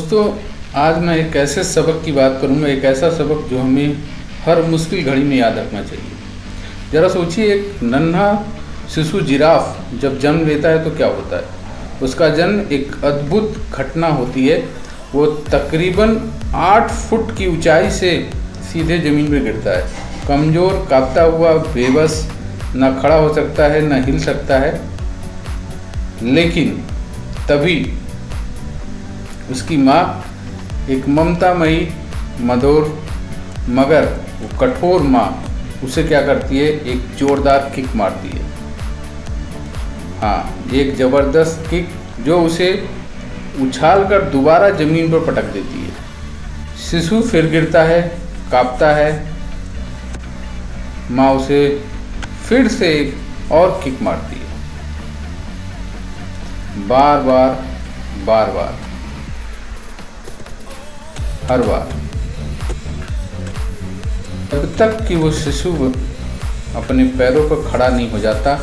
दोस्तों, आज मैं एक ऐसे सबक की बात करूंगा, एक ऐसा सबक जो हमें हर मुश्किल घड़ी में याद रखना चाहिए। ज़रा सोचिए, एक नन्हा शिशु जिराफ जब जन्म लेता है तो क्या होता है। उसका जन्म एक अद्भुत घटना होती है। वो तकरीबन 8 फुट की ऊंचाई से सीधे ज़मीन पर गिरता है, कमज़ोर, कांपता हुआ, बेबस, ना खड़ा हो सकता है ना हिल सकता है। लेकिन तभी उसकी माँ, एक ममतामयी, मधुर मगर वो कठोर माँ, उसे क्या करती है, एक जोरदार किक मारती है। हाँ, एक ज़बरदस्त किक जो उसे उछालकर दोबारा ज़मीन पर पटक देती है। शिशु फिर गिरता है, कांपता है। माँ उसे फिर से एक और किक मारती है, बार बार बार बार, हर बार, जब तक कि वो शिशु अपने पैरों पर खड़ा नहीं हो जाता,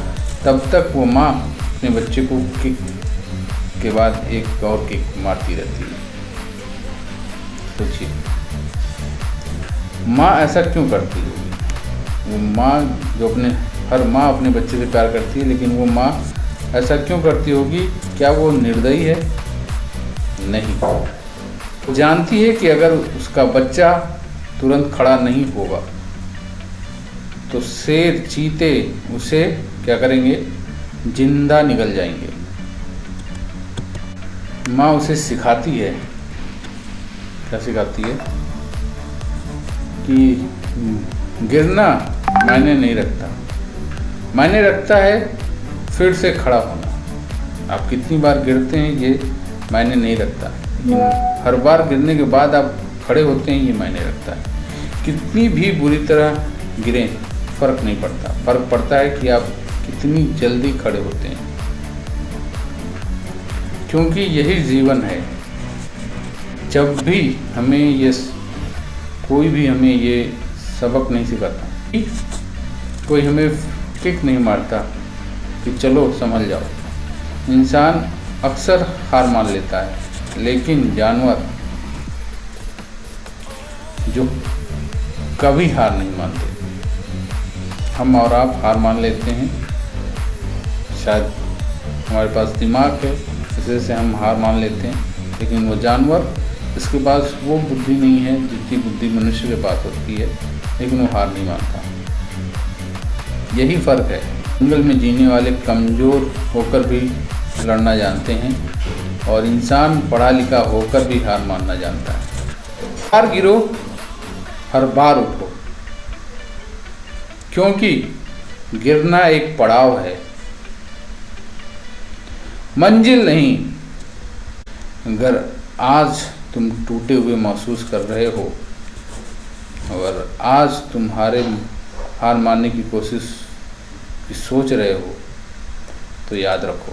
तब तक वो माँ अपने बच्चे को किक के बाद एक और किक मारती रहती है। सोचिए, माँ ऐसा क्यों करती होगी? वो माँ जो हर माँ अपने बच्चे से प्यार करती है, लेकिन वो माँ ऐसा क्यों करती होगी? क्या वो निर्दयी है? नहीं, वो जानती है कि अगर उसका बच्चा तुरंत खड़ा नहीं होगा तो शेर, चीते उसे क्या करेंगे, जिंदा निगल जाएंगे। माँ उसे सिखाती है, क्या सिखाती है, कि गिरना मायने नहीं रखता, मायने रखता है फिर से खड़ा होना। आप कितनी बार गिरते हैं ये मायने नहीं रखता, लेकिन हर बार गिरने के बाद आप खड़े होते हैं ये मायने रखता है। कितनी भी बुरी तरह गिरें, फर्क नहीं पड़ता, फर्क पड़ता है कि आप कितनी जल्दी खड़े होते हैं, क्योंकि यही जीवन है। जब भी हमें ये कोई भी हमें ये सबक नहीं सिखाता, कोई हमें किक नहीं मारता कि चलो संभल जाओ, इंसान अक्सर हार मान लेता है। लेकिन जानवर जो कभी हार नहीं मानते, हम और आप हार मान लेते हैं। शायद हमारे पास दिमाग है, इस वजह से हम हार मान लेते हैं, लेकिन वो जानवर, इसके पास वो बुद्धि नहीं है जितनी बुद्धि मनुष्य के पास होती है, लेकिन वो हार नहीं मानता। यही फ़र्क है। जंगल में जीने वाले कमज़ोर होकर भी लड़ना जानते हैं, और इंसान पढ़ा लिखा होकर भी हार मानना जानता है। हार गिरो, हर बार उठो, क्योंकि गिरना एक पड़ाव है, मंजिल नहीं। अगर आज तुम टूटे हुए महसूस कर रहे हो और आज तुम हार मानने की कोशिश की सोच रहे हो, तो याद रखो,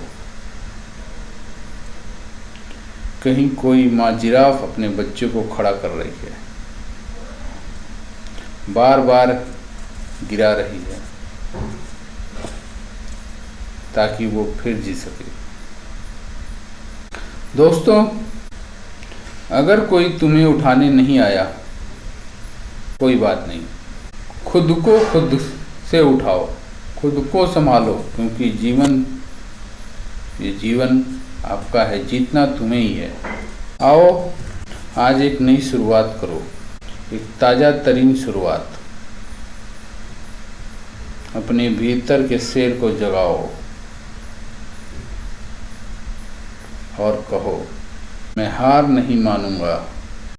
कहीं कोई माँ जिराफ अपने बच्चे को खड़ा कर रही है, बार बार गिरा रही है, ताकि वो फिर जी सके। दोस्तों, अगर कोई तुम्हें उठाने नहीं आया, कोई बात नहीं, खुद को खुद से उठाओ, खुद को संभालो, क्योंकि ये जीवन आपका है, जीतना तुम्हें ही है। आओ, आज एक नई शुरुआत करो, एक ताज़ा तरीन शुरुआत। अपने भीतर के शेर को जगाओ और कहो, मैं हार नहीं मानूंगा।